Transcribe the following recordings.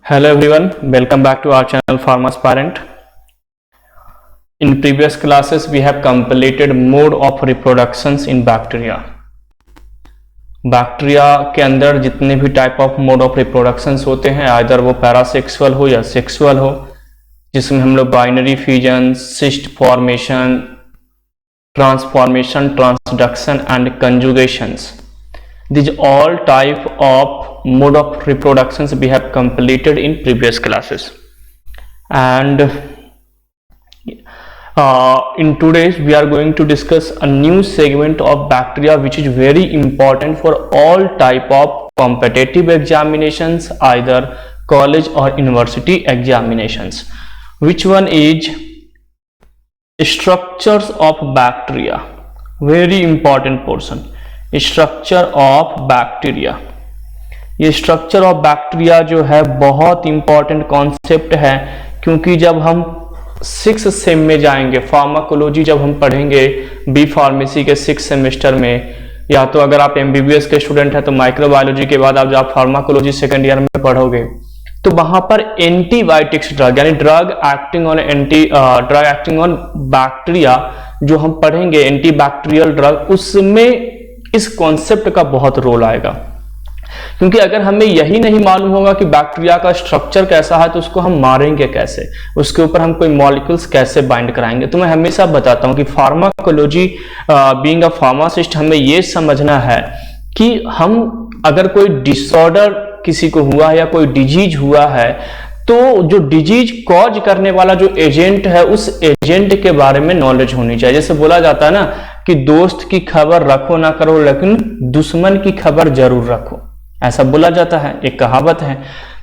Hello everyone, welcome back to our channel Pharmaspirant. In previous classes we have completed mode of reproductions in bacteria. Bacteria के अंदर जितने भी type of mode of reproductions होते हैं, either वो parasexual हो या सेक्सुअल हो, जिसमें हम लोग binary fusion, cyst formation, transformation, transduction and conjugations, these all type of mode of reproductions we have completed in previous classes. And in today's we are going to discuss a new segment of bacteria which is very important for all type of competitive examinations, either college or university examinations. Which one is structures of bacteria? Very important portion. Structure of bacteria. ये structure of bacteria जो है बहुत important concept है, क्योंकि जब हम 6th same में जाएंगे, फार्माकोलॉजी जब हम पढ़ेंगे बी फार्मेसी के 6th सेमेस्टर में, या तो अगर आप एमबीबीएस के स्टूडेंट हैं तो माइक्रोबायोलॉजी के बाद आप फार्माकोलॉजी सेकेंड ईयर में पढ़ोगे, तो वहां पर एंटीबायोटिक्स ड्रग यानी ड्रग एक्टिंग ऑन बैक्टीरिया जो हम पढ़ेंगे, एंटीबैक्टीरियल ड्रग, उसमें इस कॉन्सेप्ट का बहुत रोल आएगा। क्योंकि अगर हमें यही नहीं मालूम होगा कि बैक्टीरिया का स्ट्रक्चर कैसा है तो उसको हम मारेंगे कैसे, उसके ऊपर हम कोई मॉलिक्यूल्स कैसे बाइंड कराएंगे। तो मैं हमेशा बताता हूं कि फार्माकोलॉजी बीइंग अ फार्मासिस्ट हमें यह समझना है कि हम अगर कोई डिसऑर्डर किसी को हुआ है या कोई डिजीज हुआ है, तो जो डिजीज कॉज करने वाला जो एजेंट है उस एजेंट के बारे में नॉलेज होनी चाहिए। जैसे बोला जाता है ना कि दोस्त की खबर रखो ना करो, लेकिन दुश्मन की खबर जरूर रखो, ऐसा बोला जाता है, एक कहावत है।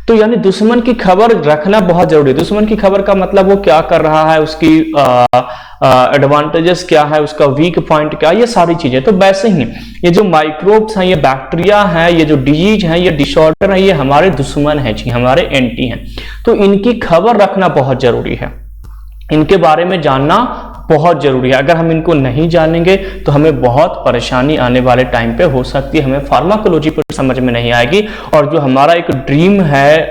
तो यानी दुश्मन की खबर रखना बहुत जरूरी है। दुश्मन की खबर का मतलब वो क्या कर रहा है, उसकी एडवांटेजेस क्या है, उसका वीक पॉइंट क्या है, ये सारी चीजें। तो वैसे ही ये जो माइक्रोब्स हैं, ये बैक्टीरिया हैं, ये जो डिजीज हैं, ये डिसऑर्डर है, ये हमारे दुश्मन है जी, हमारे एंटी हैं। तो इनकी खबर रखना बहुत जरूरी है, इनके बारे में जानना बहुत जरूरी है। अगर हम इनको नहीं जानेंगे तो हमें बहुत परेशानी आने वाले टाइम पे हो सकती है, हमें फार्माकोलॉजी पर समझ में नहीं आएगी। और जो हमारा एक ड्रीम है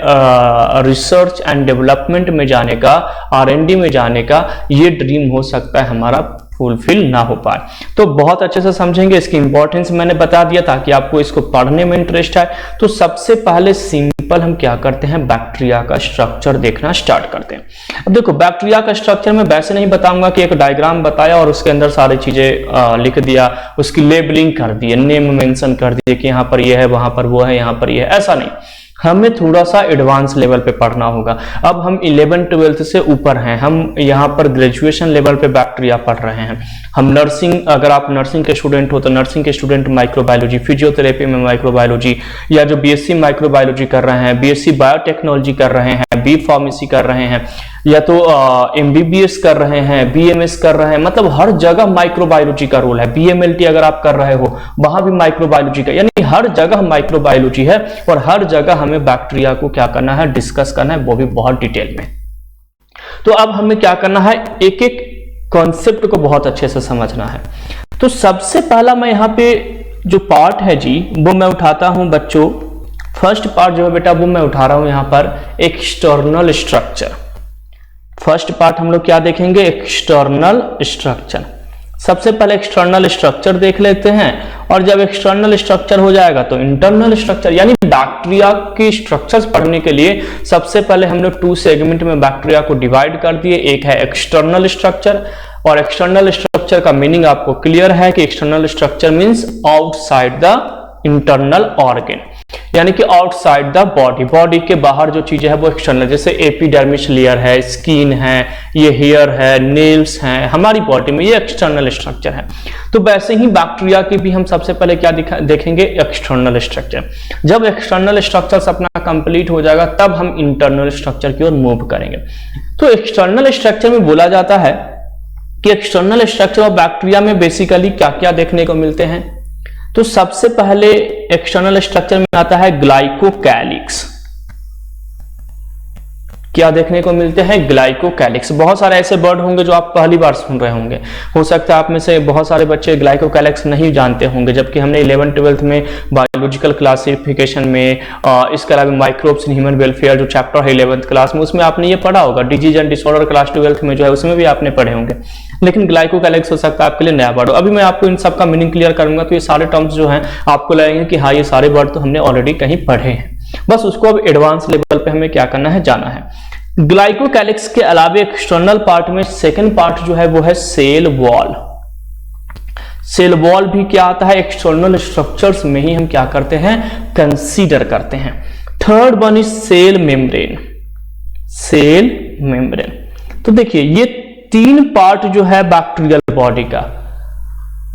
रिसर्च एंड डेवलपमेंट में जाने का, R&D में जाने का, ये ड्रीम हो सकता है हमारा फुलफिल ना हो पाए। तो बहुत अच्छे से समझेंगे, इसकी इंपॉर्टेंस मैंने बता दिया ताकि आपको इसको पढ़ने में इंटरेस्ट है। तो सबसे पहले सिंपल हम क्या करते हैं, बैक्टीरिया का स्ट्रक्चर देखना स्टार्ट करते हैं। अब देखो, बैक्टीरिया का स्ट्रक्चर मैं वैसे नहीं बताऊंगा कि एक डायग्राम बताया और उसके अंदर सारी चीजें लिख दिया, उसकी लेबलिंग कर दी, नेम मेंशन कर दिए कि यहाँ पर ये है, वहां पर वो है, यहाँ पर ये है, ऐसा नहीं। हमें थोड़ा सा एडवांस लेवल पे पढ़ना होगा। अब हम 11th-12th से ऊपर हैं, हम यहाँ पर ग्रेजुएशन लेवल पे बैक्टीरिया पढ़ रहे हैं। हम नर्सिंग, अगर आप नर्सिंग के स्टूडेंट हो तो नर्सिंग के स्टूडेंट माइक्रोबायोलॉजी, फिजियोथेरेपी में माइक्रोबायोलॉजी, या जो बीएससी माइक्रोबायोलॉजी कर रहे हैं, बीएससी बायोटेक्नोलॉजी कर रहे हैं, बी फार्मेसी कर रहे हैं, या तो एमबीबीएस कर रहे हैं, बीएमएस कर रहे हैं, मतलब हर जगह माइक्रोबायोलॉजी का रोल है। बीएमएलटी अगर आप कर रहे हो वहां भी माइक्रोबायोलॉजी का, यानी हर जगह माइक्रोबायोलॉजी है और हर जगह हमें बैक्टीरिया को क्या करना है, डिस्कस करना है, वो भी बहुत डिटेल में। तो अब हमें क्या करना है, एक एक कॉन्सेप्ट को बहुत अच्छे से समझना है। तो सबसे पहला मैं यहाँ पे जो पार्ट है जी, वो मैं उठाता हूं बच्चों, फर्स्ट पार्ट जो है बेटा वो मैं उठा रहा हूं यहाँ पर एक्सटर्नल स्ट्रक्चर। फर्स्ट पार्ट हम लोग क्या देखेंगे, एक्सटर्नल स्ट्रक्चर। सबसे पहले एक्सटर्नल स्ट्रक्चर देख लेते हैं, और जब एक्सटर्नल स्ट्रक्चर हो जाएगा तो इंटरनल स्ट्रक्चर, यानी बैक्टीरिया की स्ट्रक्चर्स पढ़ने के लिए सबसे पहले हम लोग 2 सेगमेंट में बैक्टीरिया को डिवाइड कर दिए। एक है एक्सटर्नल स्ट्रक्चर, और एक्सटर्नल स्ट्रक्चर का मीनिंग आपको क्लियर है कि external structure means outside the internal organ, यानी कि आउटसाइड द बॉडी, बॉडी के बाहर जो चीजें है वो एक्सटर्नल, जैसे एपिडर्मिस लेयर है, स्किन है, ये हेयर है, नेल्स हैं, हमारी बॉडी में ये एक्सटर्नल स्ट्रक्चर है। तो वैसे ही बैक्टीरिया की भी हम सबसे पहले क्या देखेंगे, एक्सटर्नल स्ट्रक्चर। जब एक्सटर्नल स्ट्रक्चर अपना कंप्लीट हो जाएगा तब हम इंटरनल स्ट्रक्चर की ओर मूव करेंगे। तो एक्सटर्नल स्ट्रक्चर में बोला जाता है कि एक्सटर्नल स्ट्रक्चर ऑफ बैक्टीरिया में बेसिकली क्या क्या देखने को मिलते हैं। तो सबसे पहले एक्सटर्नल स्ट्रक्चर में आता है ग्लाइकोकैलिक्स। क्या देखने को मिलते हैं? ग्लाइकोकैलिक्स। बहुत सारे ऐसे वर्ड होंगे जो आप पहली बार सुन रहे होंगे। हो सकता है आप में से बहुत सारे बच्चे ग्लाइकोकैलिक्स नहीं जानते होंगे, जबकि हमने 11th-12th में बायोलॉजिकल क्लासिफिकेशन में इसके अलावा माइक्रोब्स इन ह्यूमन वेलफेयर जो चैप्टर है 11th क्लास में, उसमें आपने ये पढ़ा होगा। Disease and disorder class 12th में जो है उसमें भी आपने पढ़े होंगे। लेकिन ग्लाइकोकैलिक्स हो सकता है आपके लिए नया वर्ड हो। अभी मैं आपको इन सब का मीनिंग क्लियर करूंगा, तो ये सारे टर्म्स जो हैं आपको लगेंगे कि हाँ ये सारे वर्ड तो हमने ऑलरेडी कहीं पढ़े हैं। बस उसको अब एडवांस लेवल पे हमें क्या करना है, जाना है। ग्लाइकोकैलिक्स के अलावा एक्सटर्नल पार्ट में सेकंड पार्ट जो है वो है सेल वॉल। सेल वॉल भी क्या आता है? एक्सटर्नल स्ट्रक्चर्स में ही हम क्या करते हैं, कंसीडर करते हैं। Third one is cell membrane. Cell membrane, तो देखिए ये तीन पार्ट जो है बैक्टीरियल बॉडी का,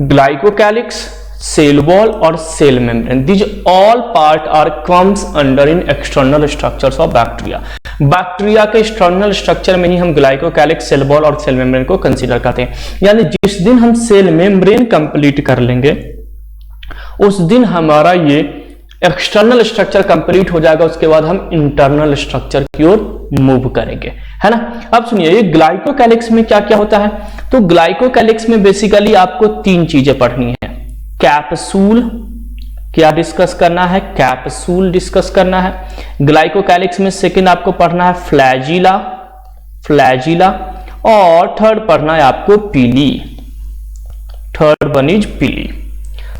ग्लाइकोकैलिक्स, सेल वॉल और cell membrane, these all part are comes under in external structures of bacteria. Bacteria के एक्सटर्नल स्ट्रक्चर में ही हम ग्लाइकोकैलिक्स, सेल वॉल और सेल मेम्ब्रेन को कंसीडर करते हैं। यानी जिस दिन हम सेल मेम्ब्रेन कंप्लीट कर लेंगे उस दिन हमारा ये एक्सटर्नल स्ट्रक्चर कंप्लीट हो जाएगा, उसके बाद हम इंटरनल स्ट्रक्चर की ओर मूव करेंगे, है ना। अब सुनिए ये ग्लाइकोकैलिक्स में क्या क्या होता है। तो ग्लाइकोकैलिक्स में बेसिकली आपको तीन चीजें पढ़नी है। कैप्सूल क्या डिस्कस करना है, कैप्सूल डिस्कस करना है। ग्लाइकोकैलिक्स में सेकंड आपको पढ़ना है फ्लैजिला, फ्लैजिला, और थर्ड पढ़ना है आपको पीली। थर्ड वन इज पीली।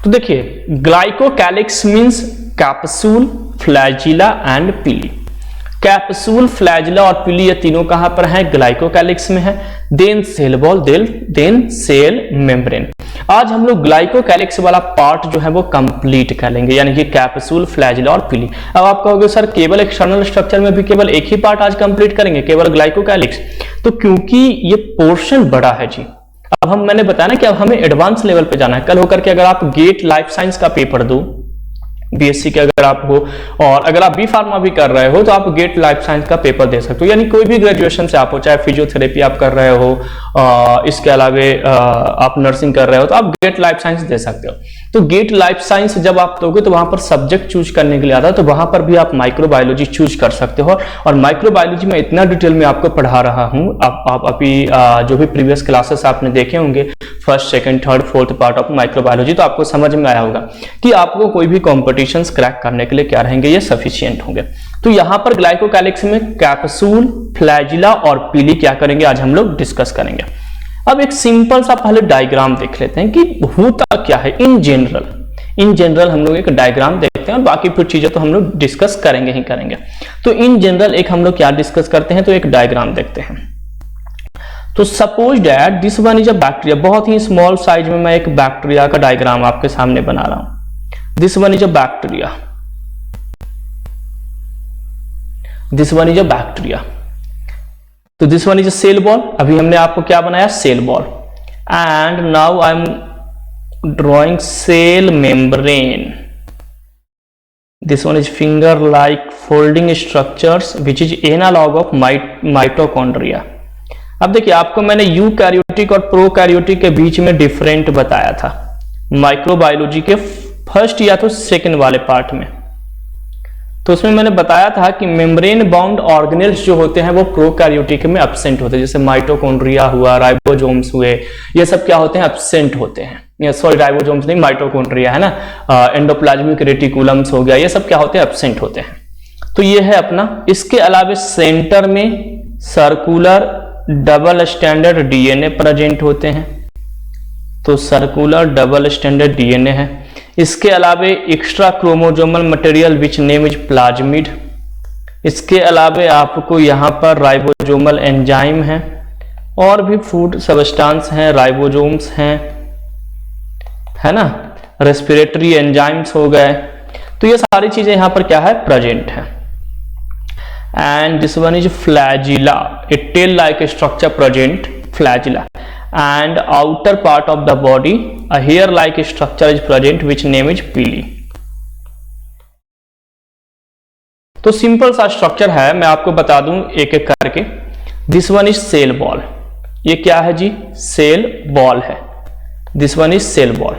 तो देखिए glycocalyx means capsule, flagella and पीली। कैप्सूल, फ्लैजिला और पीली ये तीनों कहां पर हैं? ग्लाइकोकैलिक्स में है। Then cell wall, then cell membrane. आज हम लोग ग्लाइकोकैलिक्स वाला पार्ट जो है वो कंप्लीट कर लेंगे, यानी कि कैप्सूल, फ्लैजिला और पीली। अब आप कहोगे सर केवल एक्सटर्नल स्ट्रक्चर में भी केवल एक ही पार्ट आज कंप्लीट करेंगे, केवल ग्लाइकोकैलिक्स? तो क्योंकि ये पोर्शन बड़ा है जी। अब मैंने बताया ना कि अब हमें एडवांस लेवल पे जाना है। कल होकर के अगर आप गेट लाइफ साइंस का पेपर दो, बीएससी के अगर आप हो, और अगर आप बी फार्मा भी कर रहे हो तो आप गेट लाइफ साइंस का पेपर दे सकते हो। यानी कोई भी ग्रेजुएशन से आप हो, चाहे फिजियोथेरेपी आप कर रहे हो, इसके अलावे आप नर्सिंग कर रहे हो, तो आप गेट लाइफ साइंस दे सकते हो। तो गेट लाइफ साइंस जब आप दोगे तो वहां पर सब्जेक्ट चूज करने के लिए आता है, तो वहां पर भी आप माइक्रोबायोलॉजी चूज कर सकते हो। और माइक्रोबायोलॉजी में इतना डिटेल में आपको पढ़ा रहा हूं, आप अभी जो भी प्रीवियस क्लासेस आपने देखे होंगे, first, second, third, fourth part of microbiology, तो आपको समझ में आया होगा कि आपको कोई भी कॉम्पिटिशन्स क्रैक करने के लिए क्या रहेंगे, ये सफिशिएंट होंगे। तो यहां पर ग्लाइकोकैलिक्स में कैप्सूल, फ्लैजिला और पीली क्या करेंगे आज हम लोग डिस्कस करेंगे। अब एक सिंपल सा पहले डायग्राम देख लेते हैं कि होता क्या है इन जनरल हम लोग एक डायग्राम देखते हैं, और बाकी फिर चीजें तो हम लोग डिस्कस करेंगे ही करेंगे। तो इन जनरल एक हम लोग क्या डिस्कस करते हैं, तो एक डायग्राम देखते हैं। तो suppose that this one is a bacteria. बहुत ही स्मॉल साइज में मैं एक बैक्टीरिया का डायग्राम आपके सामने बना रहा हूं। This one is a bacteria, this one is a bacteria. तो this one is a cell wall. अभी हमने आपको क्या बनाया, cell wall. And now I am drawing cell membrane. This one is finger-like folding structures which is analog of mitochondria. अब देखिए आपको मैंने यूकैरियोटिक और प्रोकैरियोटिक के बीच में डिफरेंट बताया था माइक्रोबायोलॉजी के फर्स्ट या तो सेकंड वाले पार्ट में। तो उसमें मैंने बताया था कि मेम्ब्रेन बाउंड ऑर्गेनेल्स जो होते हैं वो प्रोकैरियोटिक में एब्सेंट होते हैं, जैसे माइटोकॉन्ड्रिया हुआ, राइबोसोम्स हुए, ये सब क्या होते हैं, एब्सेंट होते हैं। सॉरी राइबोसोम्स नहीं, माइटोकॉन्ड्रिया है ना, एंडोप्लाज्मिक रेटिकुलम्स हो गया, ये सब क्या होते हैं, एब्सेंट होते हैं। तो ये है अपना। इसके अलावा सेंटर में circular double standard DNA present होते हैं। तो सर्कुलर डबल स्टैंडर्ड डीएनए है। इसके अलावा extra chromosomal material which name is plasmid. इसके अलावा आपको यहाँ पर राइबोसोमल एंजाइम है, और भी फूड सब्सटेंस हैं, राइबोसोम्स हैं, है ना, रेस्पिरेटरी एंजाइम्स हो गए। तो ये सारी चीजें यहाँ पर क्या है, प्रेजेंट है। And this one is flagella, a tail like structure present, flagella. And outer part of the body a hair like structure is present which name is pili। तो सिंपल सा स्ट्रक्चर है, मैं आपको बता दूं एक एक करके। This one is cell wall. ये क्या है जी, सेल वॉल है। This one is cell wall.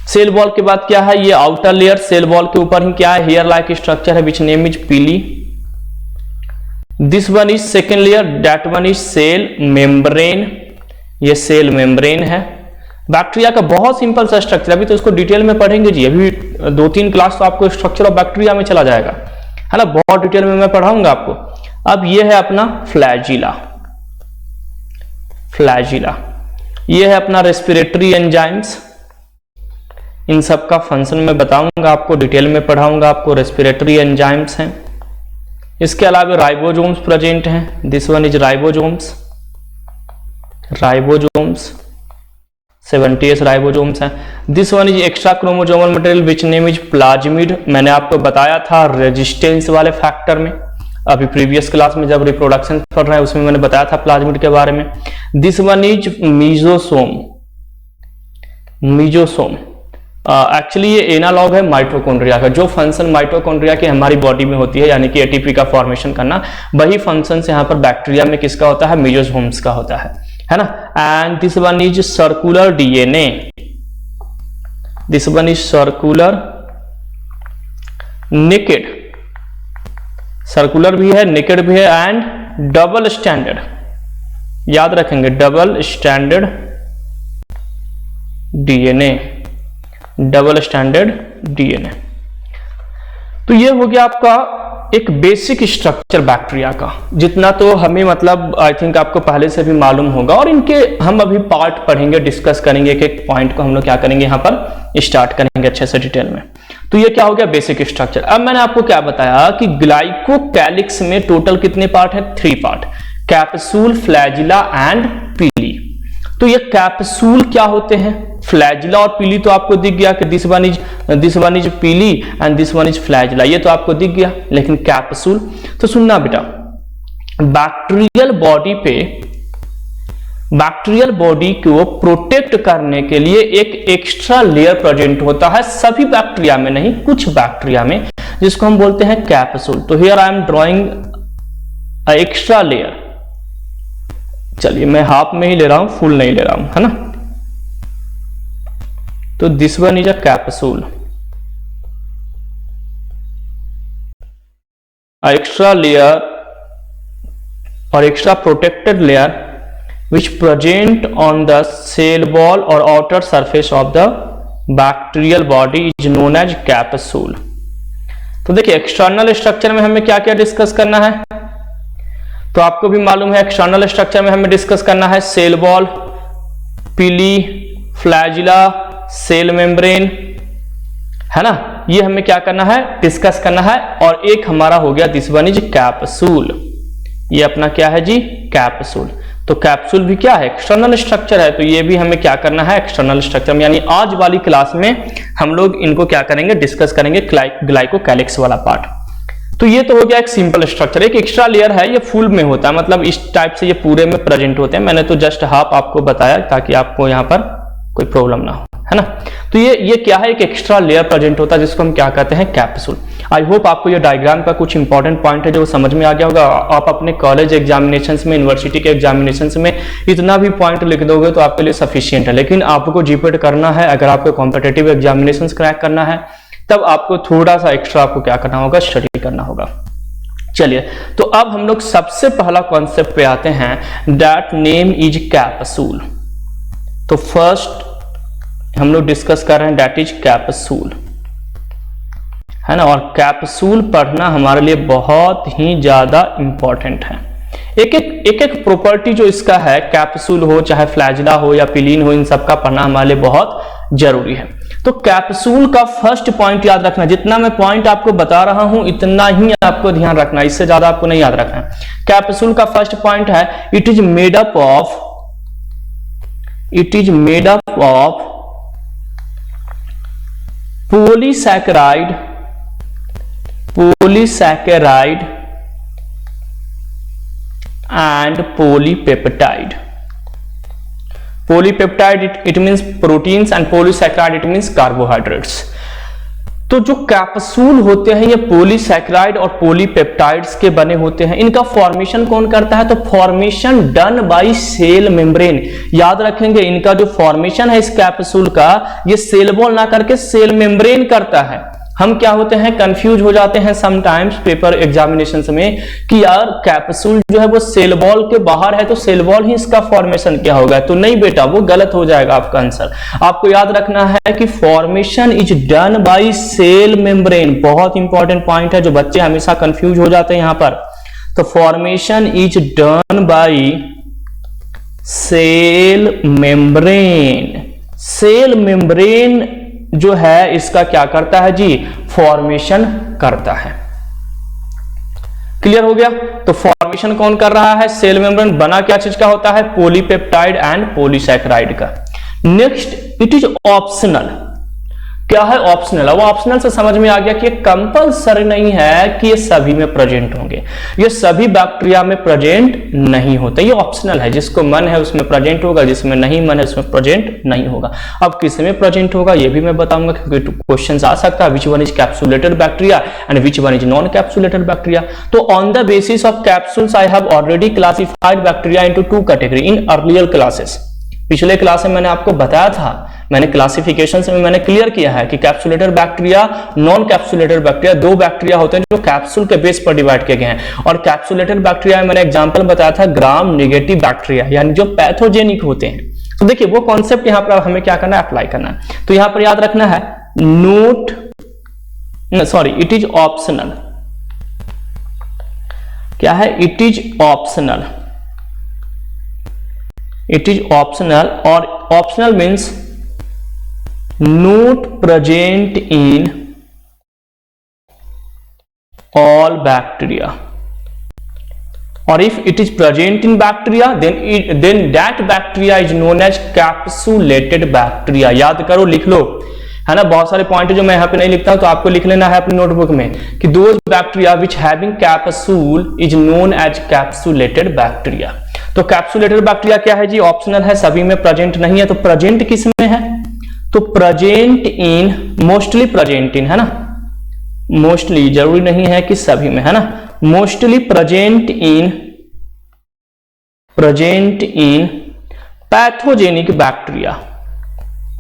Cell wall के बाद क्या है, ये आउटर लेयर, सेल वॉल के ऊपर ही क्या है, हेयर लाइक स्ट्रक्चर है which name is pili. This one is second layer, that one is cell membrane, ये सेल मेम्ब्रेन है। बैक्टीरिया का बहुत सिंपल सा स्ट्रक्चर, अभी तो इसको डिटेल में पढ़ेंगे जी, अभी 2-3 क्लास तो आपको स्ट्रक्चर ऑफ बैक्टीरिया में चला जाएगा, है ना, बहुत डिटेल में मैं पढ़ाऊंगा आपको। अब ये है अपना फ्लैजिला, फ्लैजिला ये है अपना रेस्पिरेटरी एंजाइम्स, इन सब का फंक्शन मैं बताऊंगा आपको, डिटेल में पढ़ाऊंगा आपको। रेस्पिरेटरी एंजाइम्स हैं, इसके अलावा राइबोसोम्स प्रेजेंट हैं, this one is ribosomes, ribosomes 70 ribosomes हैं। This one is extra chromosomal material which name is plasmid, मैंने आपको बताया था रेजिस्टेंस वाले फैक्टर में, अभी प्रीवियस क्लास में जब रिप्रोडक्शन पढ़ रहे हैं उसमें मैंने बताया था प्लाज्मिड के बारे में। This one is mesosome, mesosome actually ये एनालॉग है माइटोकॉन्ड्रिया का, जो फंक्शन माइटोकॉन्ड्रिया की हमारी बॉडी में होती है यानी कि एटीपी का फॉर्मेशन करना, वही फंक्शन यहाँ पर बैक्टीरिया में किसका होता है, मीजोसोम्स का होता है ना। And this one is circular DNA, this one is circular naked, circular भी है नेकेड भी है, एंड डबल स्टैंडर्ड, याद रखेंगे double standard DNA, double standard DNA. तो ये हो गया आपका एक बेसिक स्ट्रक्चर बैक्टीरिया का, जितना तो हमें मतलब आई थिंक आपको पहले से भी मालूम होगा, और इनके हम अभी पार्ट पढ़ेंगे, डिस्कस करेंगे, एक एक पॉइंट को हम लोग क्या करेंगे यहाँ पर स्टार्ट करेंगे अच्छे से डिटेल में। तो ये क्या हो गया बेसिक स्ट्रक्चर। अब मैंने आपको क्या बताया कि ग्लाइकोकैलिक्स में टोटल कितने पार्ट है, 3 पार्ट, कैप्सूल, फ्लैजिला एंड पीली। तो ये कैप्सूल क्या होते हैं, फ्लैजिला और पीली तो आपको दिख गया कि दिस वन इज पीली and this one is flagella, ये तो आपको दिख गया। लेकिन कैप्सूल, तो सुनना बेटा, बैक्टीरियल बॉडी पे, बैक्टीरियल बॉडी को प्रोटेक्ट करने के लिए एक एक्स्ट्रा लेयर प्रेजेंट होता है, सभी बैक्टीरिया में नहीं, कुछ बैक्टीरिया में, जिसको हम बोलते हैं कैप्सूल। तो here I am drawing extra layer, चलिए मैं हाफ में ही ले रहा हूं, फुल नहीं ले रहा हूं, है ना। तो this one is a capsule, extra layer और extra protected layer which present on the cell wall or outer surface of the bacterial body is known as capsule। तो देखिए एक्सटर्नल स्ट्रक्चर में हमें क्या क्या डिस्कस करना है, तो आपको भी मालूम है एक्सटर्नल स्ट्रक्चर में हमें डिस्कस करना है सेल वॉल, पीली, फ्लैजिला, सेल मेम्ब्रेन, है ना, ये हमें क्या करना है, डिस्कस करना है। और एक हमारा हो गया दिस वन इज कैप्सूल, ये अपना क्या है जी, कैप्सूल। तो कैप्सूल भी क्या है, एक्सटर्नल स्ट्रक्चर है, तो ये भी हमें क्या करना है, एक्सटर्नल स्ट्रक्चर में, यानी आज वाली क्लास में हम लोग इनको क्या करेंगे, डिस्कस करेंगे, ग्लाइकोकैलिक्स वाला पार्ट। तो ये तो हो गया एक सिंपल स्ट्रक्चर। एक एक्स्ट्रा लेयर है, ये फुल में होता है, मतलब इस टाइप से ये पूरे में प्रेजेंट होते हैं, मैंने तो जस्ट हाफ आपको बताया ताकि आपको यहाँ पर कोई प्रॉब्लम ना हो, है ना। तो ये क्या है, एक एक्स्ट्रा लेयर प्रेजेंट होता है जिसको हम क्या कहते हैं, कैप्सूल। आई होप आपको ये डायग्राम का कुछ इंपॉर्टेंट पॉइंट है जो समझ में आ गया होगा। आप अपने कॉलेज एग्जामिनेशंस में, यूनिवर्सिटी के एग्जामिनेशंस में इतना भी पॉइंट लिख दोगे तो आपके लिए सफिशिएंट है। लेकिन आपको जीपीटी करना है, अगर आपको कॉम्पिटिटिव एग्जामिनेशंस क्रैक करना है, तब आपको थोड़ा सा एक्स्ट्रा आपको क्या करना होगा, स्टडी करना होगा। चलिए, तो अब हम लोग सबसे पहला कॉन्सेप्ट पे आते हैं, दैट नेम इज कैप्सूल। तो फर्स्ट हम लोग डिस्कस कर रहे हैं दैट इज कैप्सूल, है ना। और कैप्सूल पढ़ना हमारे लिए बहुत ही ज्यादा इंपॉर्टेंट है। एक एक प्रॉपर्टी जो इसका है, कैप्सूल हो चाहे फ्लैजिला हो या पिलीन हो, इन सब का पढ़ना हमारे लिए बहुत जरूरी है। तो कैप्सूल का फर्स्ट पॉइंट याद रखना, जितना मैं पॉइंट आपको बता रहा हूं इतना ही आपको ध्यान रखना, इससे ज्यादा आपको नहीं याद रखना है। कैप्सूल का फर्स्ट पॉइंट है, it is made up of polysaccharide and polypeptide। polypeptide it means proteins and polysaccharide it means carbohydrates। तो जो कैप्सूल होते हैं ये पॉलीसैकेराइड और पॉलीपेप्टाइड्स के बने होते हैं। इनका फॉर्मेशन कौन करता है, तो formation done by cell membrane. याद रखेंगे, इनका जो फॉर्मेशन है इस कैप्सूल का, ये सेल वॉल ना करके सेल मेम्ब्रेन करता है। हम क्या होते हैं, कंफ्यूज हो जाते हैं समटाइम्स पेपर एग्जामिनेशन में कि यार कैप्सूल जो है वो सेल वॉल के बाहर है तो सेल वॉल ही इसका फॉर्मेशन क्या होगा। तो नहीं बेटा, वो गलत हो जाएगा आपका आंसर। आपको याद रखना है कि formation is done by cell membrane. बहुत इंपॉर्टेंट पॉइंट है जो बच्चे हमेशा कंफ्यूज हो जाते हैं यहां पर। तो formation is done by cell membrane. Cell membrane जो है इसका क्या करता है जी, फॉर्मेशन करता है। क्लियर हो गया। तो फॉर्मेशन कौन कर रहा है, सेल मेम्ब्रेन। बना क्या चीज का होता है, पॉलीपेप्टाइड एंड पॉलीसैकेराइड का। Next, it is optional. क्या है ऑप्शनल, वो ऑप्शनल से समझ में आ गया कि ये कंपल्सरी नहीं है कि ये सभी में प्रेजेंट होंगे, ये सभी बैक्टीरिया में प्रेजेंट नहीं होते, ये ऑप्शनल है। जिसको मन है उसमें प्रेजेंट होगा, जिसमें नहीं मन है उसमें प्रेजेंट नहीं होगा। अब किस में प्रेजेंट होगा ये भी मैं बताऊंगा, क्योंकि क्वेश्चन आ सकता है which one is capsulated bacteria and which one is non capsulated bacteria. तो on the basis of capsules I have already classified bacteria into two category in earlier classes. पिछले क्लास में मैंने आपको बताया था, मैंने क्लासिफिकेशन में मैंने क्लियर किया है कि capsulated bacteria, non capsulated bacteria, दो बैक्टीरिया होते हैं जो कैप्सूल के बेस पर डिवाइड किए गए हैं। और कैप्सुलेटेड बैक्टीरिया में मैंने एग्जांपल बताया था ग्राम नेगेटिव बैक्टीरिया, यानी जो पैथोजेनिक होते हैं। तो देखिए वो कॉन्सेप्ट यहां पर हमें क्या करना है, अप्लाई करना है। तो यहां पर याद रखना है note, sorry, it is optional. क्या है, it is optional. It is optional, और optional means not present in all bacteria, or if it is present in bacteria then that bacteria is known as capsulated bacteria। याद करो, लिख लो, है ना। बहुत सारे पॉइंट जो मैं यहाँ पे नहीं लिखता हूं तो आपको लिख लेना है अपनी नोटबुक में कि those bacteria which having capsule is known as capsulated bacteria। तो कैप्सुलेटेड बैक्टीरिया क्या है जी, ऑप्शनल है, सभी में प्रेजेंट नहीं है। तो प्रेजेंट किस में है, तो present in, mostly present in, है ना, मोस्टली, जरूरी नहीं है कि सभी में, है ना, mostly present in pathogenic bacteria.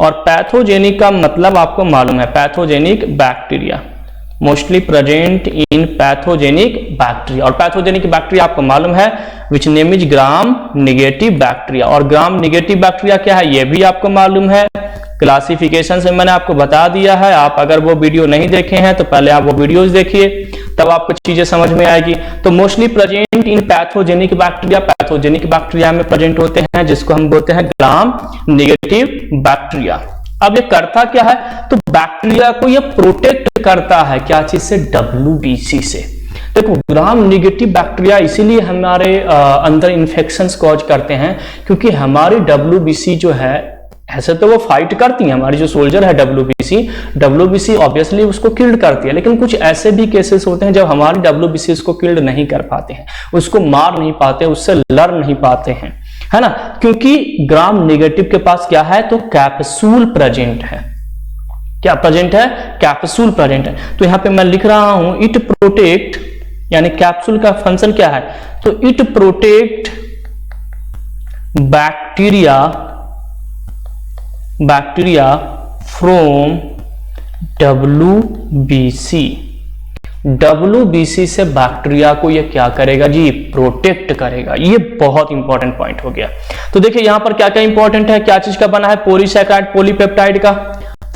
और पैथोजेनिक का मतलब आपको मालूम है, pathogenic bacteria, mostly present in pathogenic bacteria. और पैथोजेनिक बैक्टीरिया आपको मालूम है which name is gram negative bacteria. और ग्राम नेगेटिव बैक्टीरिया क्या है ये भी आपको मालूम है, क्लासिफिकेशन से मैंने आपको बता दिया है। आप अगर वो वीडियो नहीं देखे हैं तो पहले आप वो वीडियोस देखिए, तब आपको चीजें समझ में आएगी। तो mostly present in pathogenic bacteria, pathogenic bacteria में प्रेजेंट होते हैं जिसको हम बोलते हैं ग्राम नेगेटिव बैक्टीरिया। अब ये करता क्या है, तो बैक्टीरिया को ये प्रोटेक्ट करता है, क्या चीज से, WBC से। देखो ग्राम नेगेटिव बैक्टीरिया इसीलिए हमारे अंदर इन्फेक्शंस कॉज करते हैं, क्योंकि हमारी WBC जो है, ऐसे तो वो फाइट करती है, हमारी जो सोल्जर है WBC ऑब्वियसली उसको किल्ड करती है। लेकिन कुछ ऐसे भी केसेस होते हैं जब हमारी WBC उसको किल्ड नहीं कर पाते हैं, उसको मार नहीं पाते, उससे लड़ नहीं पाते हैं, है ना, क्योंकि ग्राम नेगेटिव के पास क्या है, तो कैप्सूल प्रेजेंट है। क्या प्रेजेंट है, कैप्सूल प्रेजेंट है। तो यहां पे मैं लिख रहा हूं इट प्रोटेक्ट, यानी कैप्सूल का फंक्शन क्या है, तो it protect bacteria from WBC से बैक्टीरिया को ये क्या करेगा जी, प्रोटेक्ट करेगा। ये बहुत इंपॉर्टेंट पॉइंट हो गया। तो देखिए यहां पर क्या क्या इंपॉर्टेंट है, क्या चीज का बना है, पॉलीसैकेराइड पॉलीपेप्टाइड का।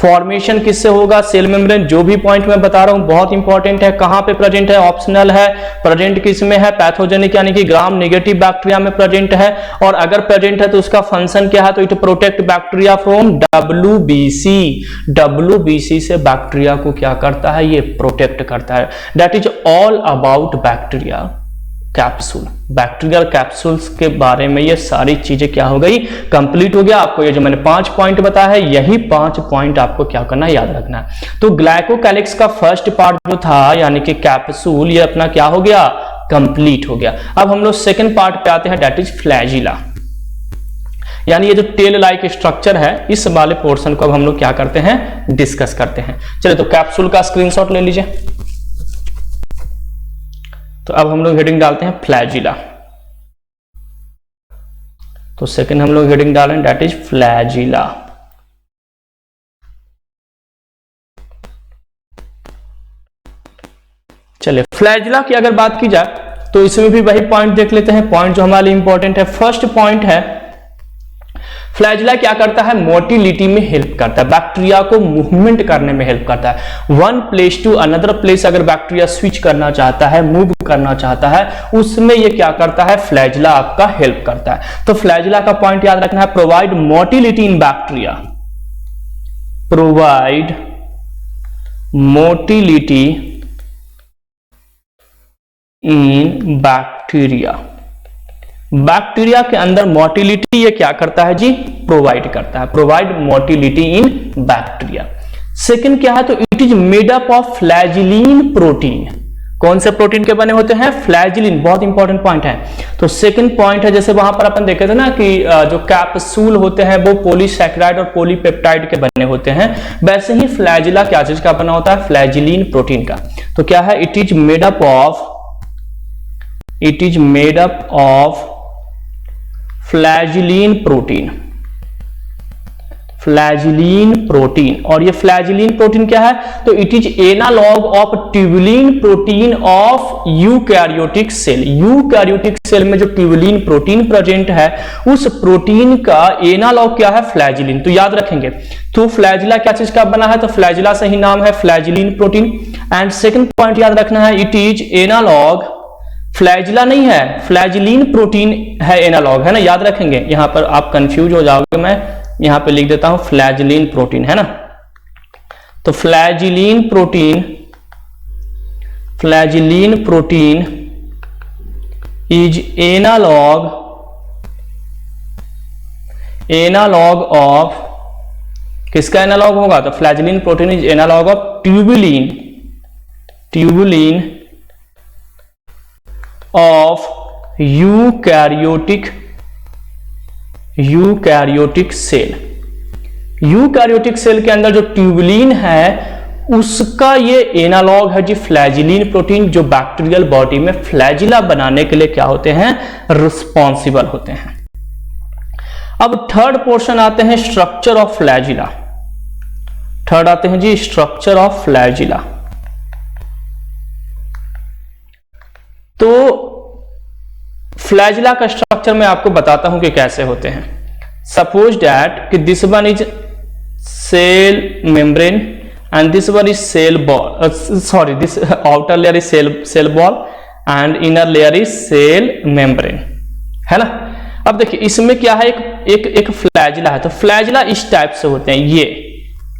फॉर्मेशन किससे होगा, सेल मेम्ब्रेन। जो भी पॉइंट मैं बता रहा हूं बहुत इंपॉर्टेंट है। कहां पे प्रेजेंट है, ऑप्शनल है। प्रेजेंट किस में है, पैथोजेनिक यानी कि ग्राम नेगेटिव बैक्टीरिया में प्रेजेंट है। और अगर प्रेजेंट है तो उसका फंक्शन क्या है, तो it protect bacteria from WBC से बैक्टीरिया को क्या करता है, ये प्रोटेक्ट करता है। That is all about bacteria capsule. Bacterial capsules के बारे में ये सारी चीजें क्या हो गई, कंप्लीट हो गया। आपको ये जो मैंने 5 पॉइंट बताया है, यही 5 पॉइंट आपको क्या करना है, याद रखना है। तो ग्लाइकोकैलिक्स का फर्स्ट पार्ट जो था यानी कि कैप्सूल, ये अपना क्या हो गया, कंप्लीट हो गया। अब हम लोग सेकंड पार्ट पे आते हैं, दैट इज फ्लैजिला, यानी ये जो टेल लाइक स्ट्रक्चर है, इस वाले पोर्शन को अब हम लोग क्या करते हैं, डिस्कस करते हैं। चलिए तो कैप्सूल का स्क्रीनशॉट ले लीजिए। तो अब हम लोग हेडिंग डालते हैं फ्लैजिला। तो सेकंड हम लोग हेडिंग डालें, दैट इज फ्लैजिला। चलिए फ्लैजिला की अगर बात की जाए तो इसमें भी वही पॉइंट देख लेते हैं, पॉइंट जो हमारे लिए इंपॉर्टेंट है। फर्स्ट पॉइंट है, फ्लैजिला क्या करता है, मोटिलिटी में हेल्प करता है, बैक्टीरिया को मूवमेंट करने में हेल्प करता है। One place to another place अगर बैक्टीरिया स्विच करना चाहता है, मूव करना चाहता है, उसमें ये क्या करता है, फ्लैजिला आपका हेल्प करता है। तो फ्लैजिला का पॉइंट याद रखना है, provide motility in bacteria, provide motility in bacteria. Bacteria के अंदर मोटिलिटी ये क्या करता है जी, प्रोवाइड करता है, provide motility in bacteria. Second क्या है, तो it is made up of flagellin protein. कौन से प्रोटीन के बने होते हैं, फ्लैजिलीन, बहुत इंपॉर्टेंट पॉइंट है। तो सेकंड पॉइंट है, जैसे वहां पर अपन देखे थे ना कि जो कैप्सूल होते हैं वो पॉलीसैकेराइड और पॉलीपेप्टाइड के बने होते हैं, वैसे ही फ्लैजिला क्या चीज का बना होता है, फ्लैजिलीन प्रोटीन का। तो क्या है, it is made up of flagellin protein, flagellin protein. और ये फ्लैजिलीन प्रोटीन क्या है, तो it is analog of tubulin protein of eukaryotic cell. Eukaryotic cell में जो ट्यूबुलिन प्रोटीन प्रेजेंट है, उस प्रोटीन का एनालॉग क्या है, फ्लैजिलीन। तो याद रखेंगे, तो फ्लैजिला क्या चीज का बना है, तो फ्लैजिला से ही नाम है फ्लैजिलीन प्रोटीन। एंड सेकंड पॉइंट याद रखना है, इट इज एनालॉग, फ्लैजिला नहीं है, फ्लैजिलीन प्रोटीन है, एनालॉग है ना, याद रखेंगे। यहां पर आप कंफ्यूज हो जाओगे, मैं यहां पे लिख देता हूं फ्लैजिलीन प्रोटीन, है ना। तो flagellin protein is analog of, किसका एनालॉग होगा, तो flagellin protein is analog of tubulin of eukaryotic cell. Eukaryotic cell के अंदर जो ट्यूबुलिन है उसका ये एनालॉग है जी फ्लैजिलीन प्रोटीन, जो बैक्टीरियल बॉडी में फ्लैजिला बनाने के लिए क्या होते हैं, रिस्पॉन्सिबल होते हैं। अब थर्ड पोर्शन आते हैं स्ट्रक्चर ऑफ फ्लैजिला। थर्ड आते हैं जी स्ट्रक्चर ऑफ फ्लैजिला। तो फ्लैजिला का स्ट्रक्चर मैं आपको बताता हूं कि कैसे होते हैं। सपोज दैट कि this one is cell membrane and this one is cell wall, sorry this outer layer is cell wall and inner layer is cell membrane, है ना। अब देखिए इसमें क्या है, एक फ्लैजिला है। तो फ्लैजिला इस टाइप से होते हैं ये,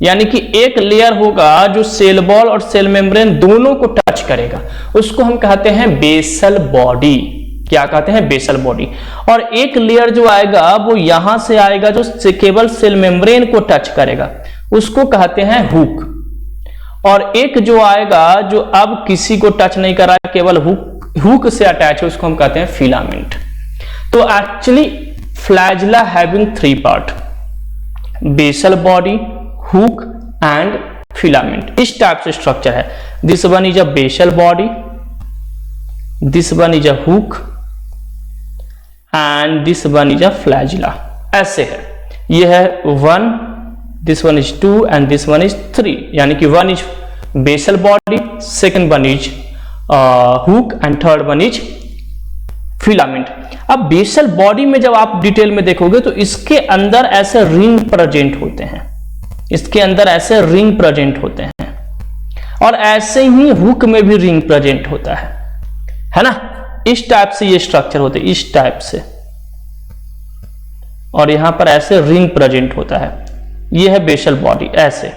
यानी कि एक लेयर होगा जो सेल बॉल और सेल मेम्ब्रेन दोनों को टच करेगा, उसको हम कहते हैं बेसल बॉडी। क्या कहते हैं, बेसल बॉडी। और एक लेयर जो आएगा वो यहां से आएगा जो केवल सेल मेम्ब्रेन को टच करेगा, उसको कहते हैं हुक। और एक जो आएगा जो अब किसी को टच नहीं कर रहा है, केवल हुक से अटैच है, उसको हम कहते हैं फिलामेंट। तो actually flagella having three part, basal body, hook and filament. इस टाइप से स्ट्रक्चर है। This one is a basal body, this one is a hook and this one is a flagella. ऐसे है, ये है one, this one is two and this one is three, यानी कि one is basal body, second one is hook and third one is filament. अब basal body में जब आप डिटेल में देखोगे तो इसके अंदर ऐसे रिंग प्रेजेंट होते हैं, इसके अंदर ऐसे रिंग प्रेजेंट होते हैं, और ऐसे ही हुक में भी रिंग प्रेजेंट होता है ना। इस टाइप से ये स्ट्रक्चर होते हैं, इस टाइप से, और यहां पर ऐसे रिंग प्रेजेंट होता है। ये है बेसल बॉडी। ऐसे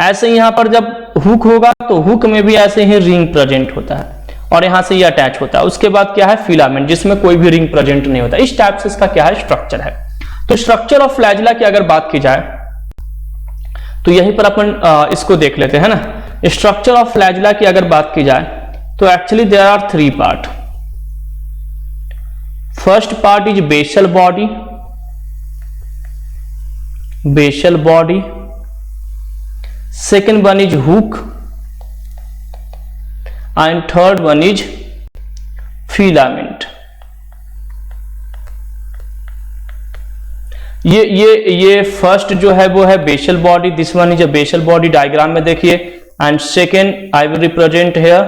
ऐसे यहां पर जब हुक होगा तो हुक में भी ऐसे ही रिंग प्रेजेंट होता है, और यहां से ये अटैच होता है। उसके बाद क्या है, फिलामेंट, जिसमें कोई भी रिंग प्रेजेंट नहीं होता। इस टाइप से इसका क्या है, स्ट्रक्चर है। तो स्ट्रक्चर ऑफ फ्लैजिला की अगर बात की जाए तो यहीं पर अपन इसको देख लेते हैं ना। स्ट्रक्चर ऑफ फ्लैजिला की अगर बात की जाए तो actually there are three part. First part is basal body, basal body, second one is hook and third one is filament. ये फर्स्ट जो है वो है basal body, this one is a basal body, diagram में देखिए। And second I will represent here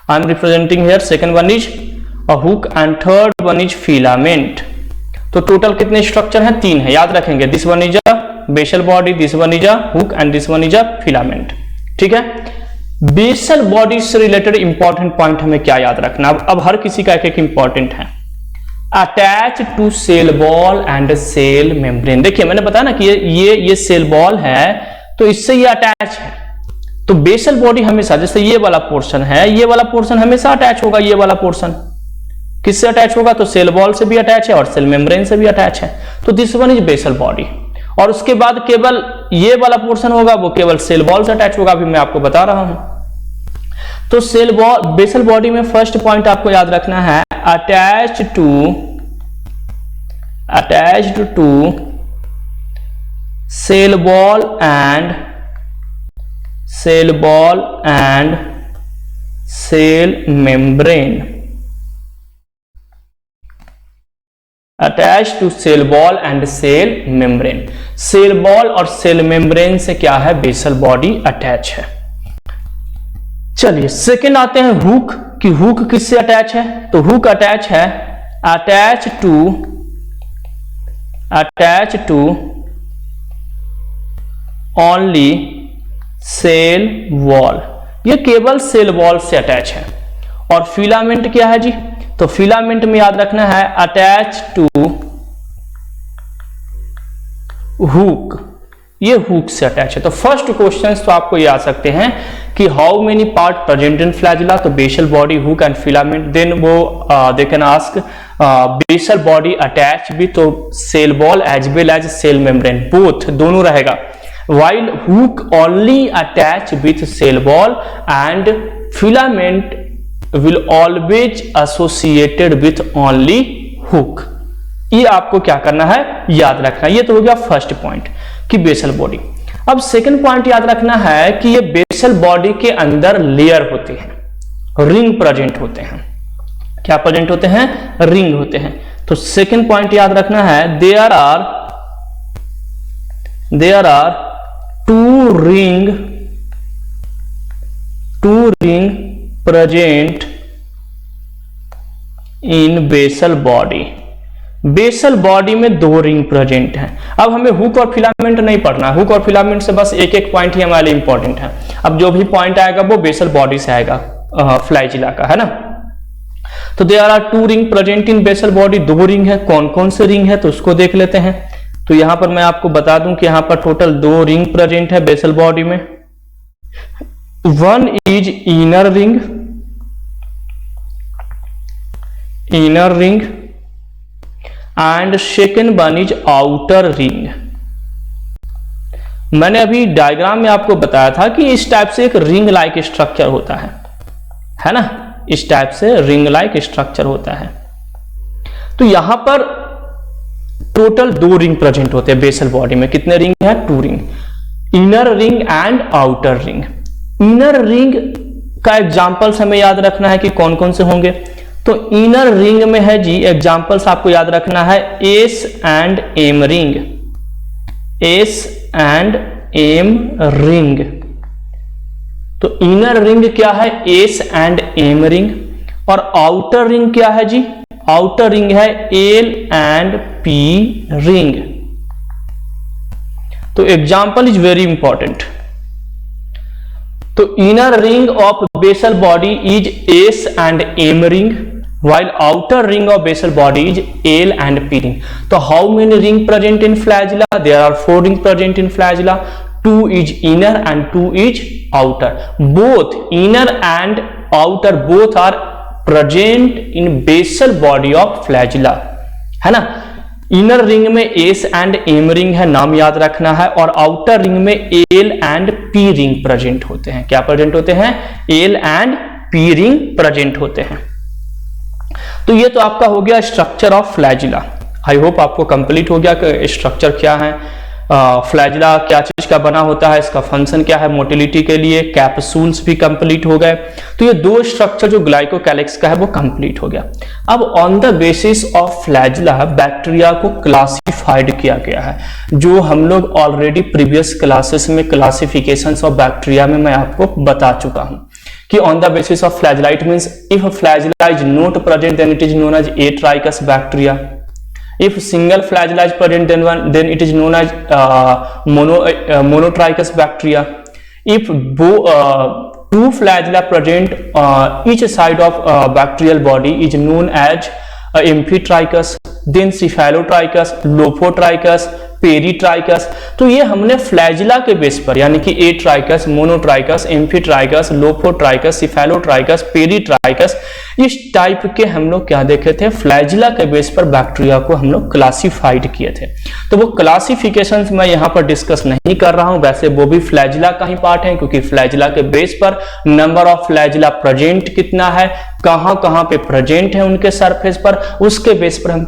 I am representing here, second one is a hook and third one is filament. तो total कितने structure हैं? 3 है, याद रखेंगे। This one is a basal body, this one is a hook and this one is a filament. ठीक है, basal body से related important point हमें क्या याद रखना? अब हर किसी का एक एक इंपॉर्टेंट है। Attach to cell wall and cell membrane. देखिए मैंने बताया ना कि ये सेल वॉल है तो इससे ये अटैच है। तो बेसल बॉडी हमेशा, जैसे ये वाला पोर्शन है, ये वाला पोर्शन हमेशा अटैच होगा। ये वाला पोर्शन किससे अटैच होगा? तो सेल वॉल से भी अटैच है और सेल मेम्ब्रेन से भी अटैच है। तो this one is basal body. और उसके बाद केवल ये वाला पोर्शन होगा, वो केवल सेल वॉल से अटैच होगा। अभी मैं आपको बता रहा हूं। तो सेल वॉल, बेसल बॉडी में फर्स्ट पॉइंट आपको याद रखना है, attached to cell wall and cell membrane. Attach to cell wall and cell membrane. Cell wall और सेल मेम्ब्रेन से क्या है? बेसल बॉडी अटैच है। चलिए सेकंड आते हैं हुक, कि हुक किससे अटैच है? तो हुक अटैच है attach to only cell wall. ये केवल सेल वॉल से अटैच है। और फिलामेंट क्या है जी? तो फिलामेंट में याद रखना है अटैच टू हुक, ये हुक से अटैच है। तो फर्स्ट क्वेश्चन तो आपको ये आ सकते हैं कि how many part present in flagella? तो basal body, hook and filament. Then वो they can ask basal body attach भी तो cell wall as well as cell membrane, both दोनों रहेगा। while hook only attach with cell wall and filament will always associated with only hook। ये आपको क्या करना है? याद रखना। ये तो हो गया फर्स्ट पॉइंट कि बेसल बॉडी। अब सेकंड पॉइंट याद रखना है कि ये बेसल बॉडी के अंदर लेयर होते हैं, रिंग प्रेजेंट होते हैं। क्या प्रेजेंट होते हैं? रिंग होते हैं। तो सेकंड पॉइंट याद रखना है, there are two ring present in basal body. Basal body में 2 रिंग प्रेजेंट हैं। अब हमें हुक और फिलामेंट नहीं पढ़ना, हुक और फिलामेंट से बस एक एक पॉइंट ही हमारे लिए इंपॉर्टेंट है। अब जो भी पॉइंट आएगा वो बेसल बॉडी से आएगा, फ्लैजिला का, है ना। तो there are 2 ring present in basal body. 2 ring है। कौन कौन से रिंग है तो उसको देख लेते हैं। तो यहां पर मैं आपको बता दूं कि यहां पर टोटल 2 रिंग प्रेजेंट है बेसल बॉडी में। One is inner ring and second one is outer ring. मैंने अभी डायग्राम में आपको बताया था कि इस टाइप से एक रिंग लाइक स्ट्रक्चर होता है ना। इस टाइप से रिंग लाइक स्ट्रक्चर होता है। तो यहां पर टोटल 2 रिंग प्रेजेंट होते हैं बेसल बॉडी में। कितने रिंग है? 2 ring, inner ring and outer ring. Inner ring का एग्जांपल्स हमें याद रखना है कि कौन कौन से होंगे। तो इनर रिंग में है जी, एग्जांपल्स आपको याद रखना है S and M ring, S and M ring. तो इनर रिंग क्या है? S and M ring. और आउटर रिंग क्या है जी? आउटर रिंग है एल एंड पी रिंग। तो एग्जाम्पल इज वेरी इंपॉर्टेंट। तो inner ring of basal body is S and M ring, while outer ring of basal body is L and P ring. So how many ring present in flagella? There are 4 ring present in flagella. 2 is inner and 2 is outer. Both inner and outer both are present in basal body of flagella, है ना। Inner ring में S and M ring है, नाम याद रखना है। और outer ring में L and P ring present होते हैं। क्या प्रेजेंट होते हैं? L and P ring present होते हैं। तो ये तो आपका हो गया structure of flagella. I hope आपको कंप्लीट हो गया कि स्ट्रक्चर क्या है, फ्लैजिला क्या चीज का बना होता है, इसका फंक्शन क्या है मोटिलिटी के लिए। कैप्सूल्स भी कंप्लीट हो गए। तो ये 2 स्ट्रक्चर जो ग्लाइकोकैलिक्स का है वो कंप्लीट हो गया। अब on the basis of flagella bacteria को क्लासिफाइड किया गया है, जो हम लोग ऑलरेडी प्रीवियस क्लासेस में क्लासिफिकेशंस ऑफ बैक्टीरिया में मैं आपको बता चुका हूं कि on the basis of flagellate means if flagella is not present then it is known as atrichous bacteria, if single flagella is present then it is known as monotrichous bacteria, if two flagella present each side of bacterial body is known as amphitrichous, then cephalotrichous, lophotrichous, peritrichous. तो ये हमने flagella के base पर यानी कि atrichous, monotrichous, amphitrichous, lophotrichous, cephalotrichous, peritrichous, इस type के हम लोग क्या देखे थे, फ्लैजिला के बेस पर बैक्टीरिया को हम लोग क्लासिफाइड किए थे। तो वो क्लासिफिकेशन मैं यहाँ पर डिस्कस नहीं कर रहा हूं, वैसे वो भी फ्लैजिला का ही पार्ट है, क्योंकि फ्लैजिला के बेस पर नंबर ऑफ फ्लैजिला प्रेजेंट कितना है, कहां कहां पे प्रेजेंट है उनके सरफेस पर, उसके बेस पर हम